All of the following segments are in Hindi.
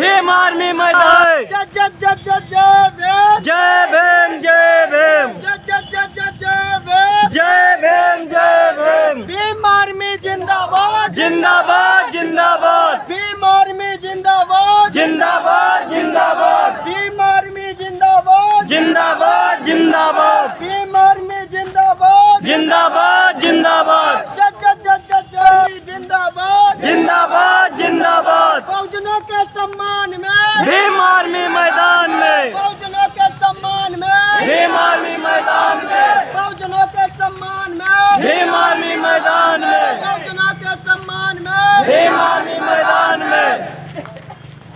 भीम आर्मी मैदान। जय जय जय जय जय भीम। जय भीम जय भीम। जय जय जय जय जय भीम। जय भीम जय भीम। भीम आर्मी जिंदाबाद जिंदाबाद जिंदाबाद। भीम आर्मी जिंदाबाद जिंदाबाद जिंदाबाद। भीम आर्मी जिंदाबाद जिंदाबाद जिंदाबाद। भीम आर्मी जिंदाबाद जिंदाबाद जिंदाबाद। जय जय जय जय जय जिंदाबाद जिंदाबाद जिंदाबाद। बहुजनों के सम्मान में भीम आर्मी मैदान में। बहुजनों के सम्मान में भीम आर्मी मैदान में। बहुजनों के सम्मान में भीम आर्मी मैदान में। बहुजनों के सम्मान में भीम आर्मी मैदान में।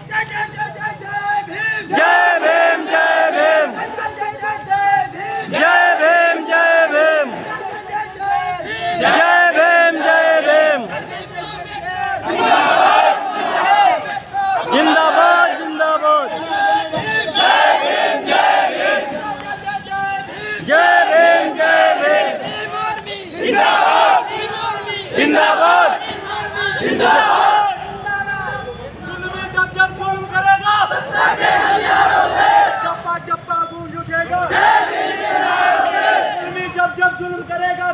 जय जय जय जय जय भीम। जय भीम जय भीम। जय भीम जय भीम। जय भीम जय भीम। जिंदाबाद जिंदाबाद। जय भीम जय भीम। जिंदाबाद जिंदाबाद जिंदाबाद। जब जुल्म करेगा चप्पा चप्पा गूंज उठेगा। जब जुल्म करेगा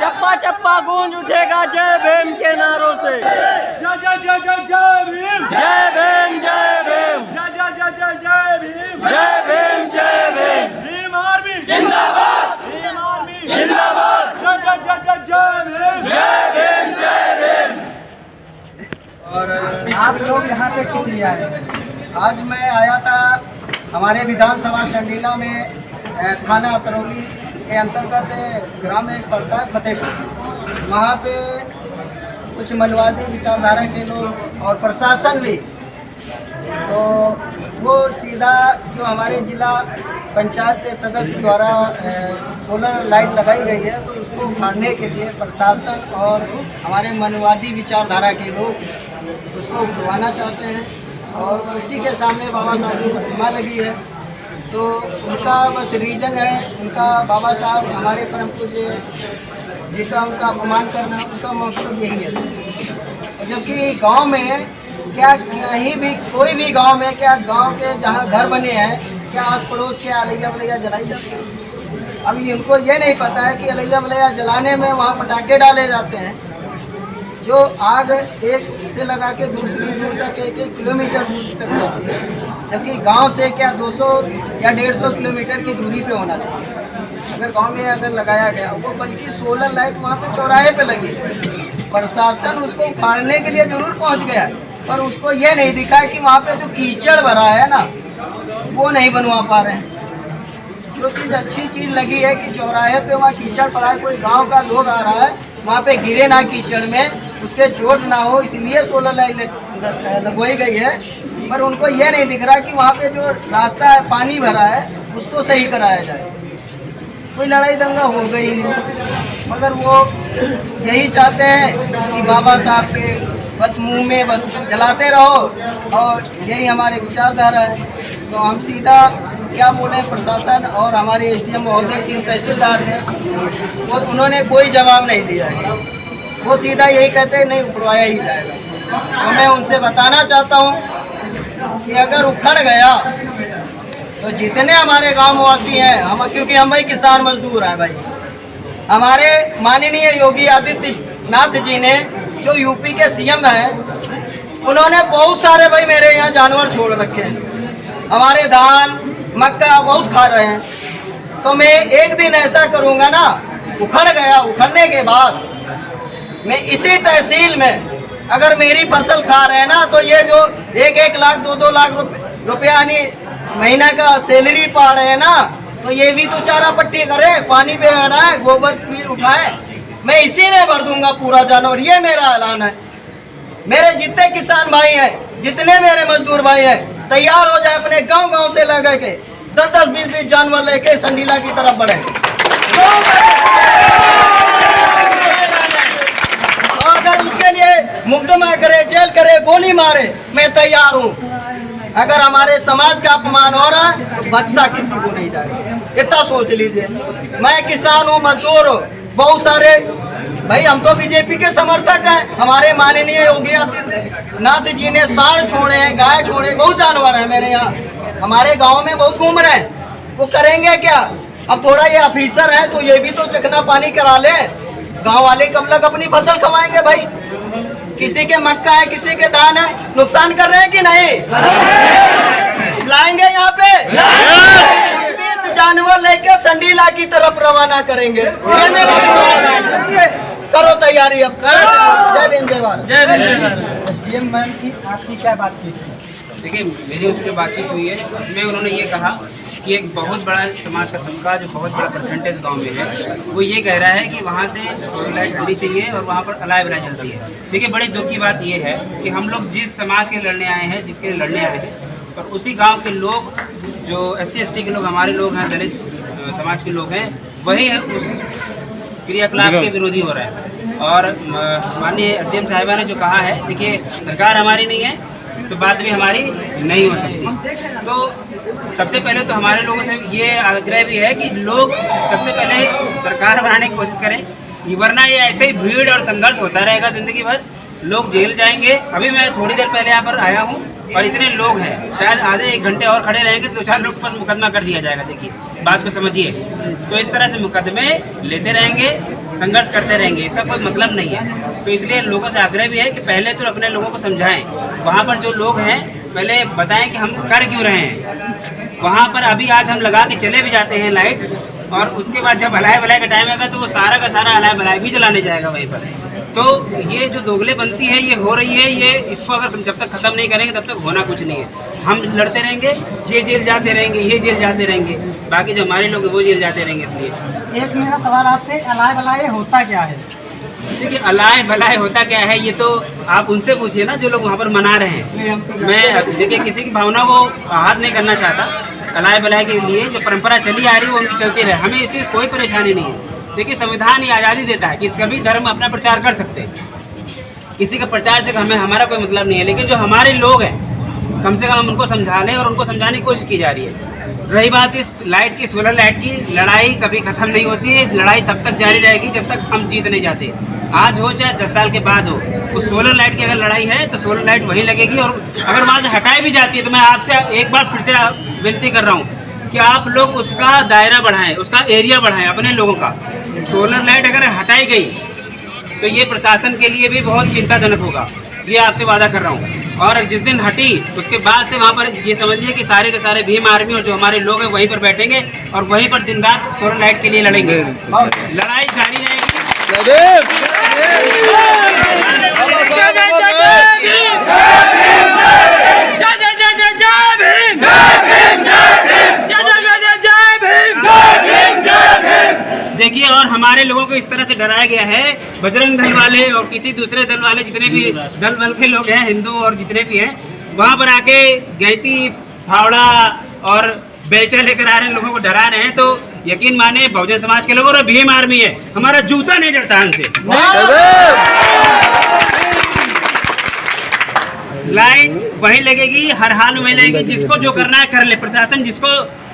चप्पा चप्पा गूंज उठेगा जय भीम के नारों से। जय जय जय जय जय भीम। जय भीम जय भीम। जय जय जय जय जय भीम। जय भीम जय भीम। भीम आर्मी जिंदाबाद भीम आर्मी जिंदाबाद। जय जय जय जय जय भीम। जय भीम जय भीम। और आप लोग यहाँ पे किस लिए आए? आज मैं आया था हमारे विधानसभा संडीला में थाना अतरौली के अंतर्गत ग्राम एक पड़ता है फतेहपुर। वहाँ पे कुछ मनवादी विचारधारा के लोग और प्रशासन भी, तो वो सीधा जो हमारे जिला पंचायत के सदस्य द्वारा सोलर लाइट लगाई गई है, तो उसको उखाड़ने के लिए प्रशासन और हमारे मनवादी विचारधारा के लोग उसको उखड़वाना चाहते हैं। और उसी के सामने बाबा साहब की प्रतिमा लगी है, तो उनका बस रीज़न है, उनका बाबा साहब हमारे परम पूज्य जी का उनका अपमान करना, उनका मकसद यही है। जबकि गांव में क्या कहीं भी कोई भी गांव में क्या गांव के जहां घर बने हैं क्या आस पड़ोस के अलैया वलैया जलाई जाती है। अभी इनको ये नहीं पता है कि अलैया वलैया जलाने में वहाँ पटाखे डाले जाते हैं जो आग एक से लगा के दूसरी दूर तक 1-1 किलोमीटर दूर तक जाती है, जबकि गांव से क्या 200 या 150 किलोमीटर की दूरी पे होना चाहिए। अगर गांव में अगर लगाया गया वो, बल्कि सोलर लाइट वहाँ पे चौराहे पे लगी, प्रशासन उसको उखाड़ने के लिए जरूर पहुँच गया, पर उसको ये नहीं दिखा कि वहाँ पे जो कीचड़ भरा है ना वो नहीं बनवा पा रहे हैं। जो चीज़ अच्छी चीज़ लगी है कि चौराहे पे वहाँ कीचड़ पड़ा है, कोई गांव का लोग आ रहा है वहाँ पे गिरे ना कीचड़ में, उसके चोट ना हो, इसलिए सोलर लाइट लगवाई गई है। पर उनको ये नहीं दिख रहा कि वहाँ पे जो रास्ता है पानी भरा है उसको सही कराया जाए। कोई लड़ाई दंगा हो गई नहीं, मगर वो यही चाहते हैं कि बाबा साहब के बस मुंह में बस चलाते रहो, और यही हमारे विचारधारा है। तो हम सीधा क्या बोले, प्रशासन और हमारे एसडीएम महोदय जी तहसीलदार ने वो उन्होंने कोई जवाब नहीं दिया है। वो सीधा यही कहते हैं नहीं उखड़वाया ही जाएगा। तो मैं उनसे बताना चाहता हूँ कि अगर उखड़ गया तो जितने हमारे गाँववासी हैं, हम क्योंकि हम भाई किसान मजदूर हैं भाई, हमारे माननीय योगी आदित्यनाथ जी ने जो यूपी के सीएम हैं, उन्होंने बहुत सारे भाई मेरे यहाँ जानवर छोड़ रखे हैं, हमारे धान मक्का बहुत खा रहे हैं। तो मैं एक दिन ऐसा करूँगा ना, उखड़ गया, उखड़ने के बाद मैं इसी तहसील में अगर मेरी फसल खा रहे हैं ना, तो ये जो 1-1 लाख 2-2 लाख रुपया यानी महीना का सैलरी पा रहे हैं ना, तो ये भी तो चारा पट्टी करे, पानी पे हटाए, गोबर भी उठाए, मैं इसी में भर दूंगा पूरा जानवर। ये मेरा ऐलान है। मेरे जितने किसान भाई हैं, जितने मेरे मजदूर भाई हैं, तैयार हो जाए, अपने गांव-गांव से लगा के 10-10, 20-20 जानवर लेके संडीला की तरफ बढ़े। और अगर उसके लिए मुकदमा करे, जेल करे, गोली मारे, मैं तैयार हूँ। अगर हमारे समाज का अपमान हो रहा है तो बख्शा किसी को नहीं जाएगा, इतना सोच लीजिए। मैं किसान हूँ, मजदूर हूँ, बहुत सारे भाई हम तो बीजेपी के समर्थक हैं। हमारे माननीय योगी आदित्यनाथ जी ने सांड छोड़े हैं, गाय छोड़े, बहुत जानवर हैं मेरे यहाँ, हमारे गांव में बहुत घूम रहे हैं। वो करेंगे क्या? अब थोड़ा ये ऑफिसर है तो ये भी तो चकना पानी करा ले। गांव वाले कब तक अपनी फसल खवाएंगे भाई? किसी के मक्का है, किसी के धान है, नुकसान कर रहे हैं कि नहीं? लाएंगे यहाँ पे 20 जानवर लेके संडीला की तरफ रवाना करेंगे। ये मेरा करो तैयारी अब। जय भीम जय भारत। जय भीम जय भारत। सीएम मैम की आपकी क्या बातचीत है? देखिए, मेरी उनसे जो बातचीत हुई है उसमें उन्होंने ये कहा कि एक बहुत बड़ा समाज का तबका जो बहुत बड़ा परसेंटेज गांव में है वो ये कह रहा है कि वहाँ से लाइट हटनी चाहिए और वहाँ पर अलाय बलाई जलती है। देखिए, बड़ी दुख की बात ये है कि हम लोग जिस समाज के लड़ने आए हैं, जिसके लिए लड़ने आए हैं, और उसी गांव के लोग जो SC/ST के लोग हमारे लोग हैं, दलित समाज के लोग हैं, वही है उस क्रियाकलाप के विरोधी हो रहा है। और माननीय SDM साहिबा ने जो कहा है, देखिए सरकार हमारी नहीं है तो बात भी हमारी नहीं हो सकती। तो सबसे पहले तो हमारे लोगों से ये आग्रह भी है कि लोग सबसे पहले सरकार बनाने की कोशिश करें, वरना ये ऐसे ही भीड़ और संघर्ष होता रहेगा जिंदगी भर। लोग जेल जाएंगे। अभी मैं थोड़ी देर पहले यहाँ पर आया हूँ और इतने लोग हैं, शायद आधे 1 घंटे और खड़े रहेंगे तो 4 लोग पर मुकदमा कर दिया जाएगा। देखिए बात को समझिए। तो इस तरह से मुकदमे लेते रहेंगे, संघर्ष करते रहेंगे, इसका कोई मतलब नहीं है। तो इसलिए लोगों से आग्रह भी है कि पहले तो अपने लोगों को समझाएं। वहाँ पर जो लोग हैं पहले बताएं कि हम कर क्यों रहे हैं। वहाँ पर अभी आज हम लगा के चले भी जाते हैं लाइट, और उसके बाद जब अलाय बलाय का टाइम आएगा तो वो सारा का सारा अलाय बलाय भी जलाने जाएगा वहीं पर। तो ये जो दोगले बनती है ये हो रही है, ये इसको अगर जब तक ख़त्म नहीं करेंगे तब तक होना कुछ नहीं है। हम लड़ते रहेंगे, ये जेल जाते रहेंगे, ये जेल जाते रहेंगे, बाकी जो हमारे लोग हैं वो जेल जाते रहेंगे। इसलिए एक मेरा सवाल आपसे, अलाय बलाय होता क्या है? देखिए, अलाय बलाय होता क्या है ये तो आप उनसे पूछिए ना जो लोग वहाँ पर मना रहे हैं। मैं देखिए किसी की भावना को आहत नहीं करना चाहता। अलाय बलाय के लिए जो परंपरा चली आ रही है वो उनकी चलती रहे, हमें इससे कोई परेशानी नहीं है। देखिए, संविधान ये आज़ादी देता है कि सभी धर्म अपना प्रचार कर सकते हैं, किसी के प्रचार से हमें हमारा कोई मतलब नहीं है। लेकिन जो हमारे लोग हैं कम से कम हम उनको समझा लें, और उनको समझाने की कोशिश की जा रही है। रही बात इस लाइट की, सोलर लाइट की, लड़ाई कभी ख़त्म नहीं होती है। लड़ाई तब तक जारी रहेगी जब तक हम जीत नहीं जाते। आज हो चाहे 10 साल के बाद हो, उस सोलर लाइट की अगर लड़ाई है तो सोलर लाइट वहीं लगेगी। और अगर वहाँ से हटाई भी जाती है तो मैं आपसे एक बार फिर से विनती कर रहा हूँ कि आप लोग उसका दायरा बढ़ाएं, उसका एरिया बढ़ाएं अपने लोगों का। सोलर लाइट अगर हटाई गई तो ये प्रशासन के लिए भी बहुत चिंताजनक होगा, ये आपसे वादा कर रहा हूँ। और जिस दिन हटी उसके बाद से वहाँ पर ये समझिए कि सारे के सारे भीम आर्मी और जो हमारे लोग हैं वहीं पर बैठेंगे और वहीं पर दिन रात सोलर लाइट के लिए लड़ेंगे। लड़ाई जारी रहेगी। देखिए, और हमारे लोगों को इस तरह से डराया गया है, बजरंग दल वाले और किसी दूसरे दल वाले, जितने भी दल बल के लोग हैं, हिंदू और जितने भी हैं, वहाँ पर आके गैती, फावड़ा और बेलचा लेकर आ रहे हैं, लोगों को डरा रहे हैं। तो यकीन माने बहुजन समाज के लोग और भीम आर्मी है, हमारा जूता नहीं डरता हमसे। लाइट वहीं लगेगी, हर हाल में लगेगी। जिसको जो करना है कर ले। प्रशासन जिसको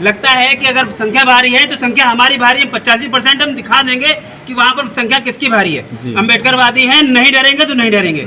लगता है कि अगर संख्या भारी है तो संख्या हमारी भारी है, 85% हम दिखा देंगे कि वहाँ पर संख्या किसकी भारी है। अम्बेडकरवादी हैं, नहीं डरेंगे तो नहीं डरेंगे।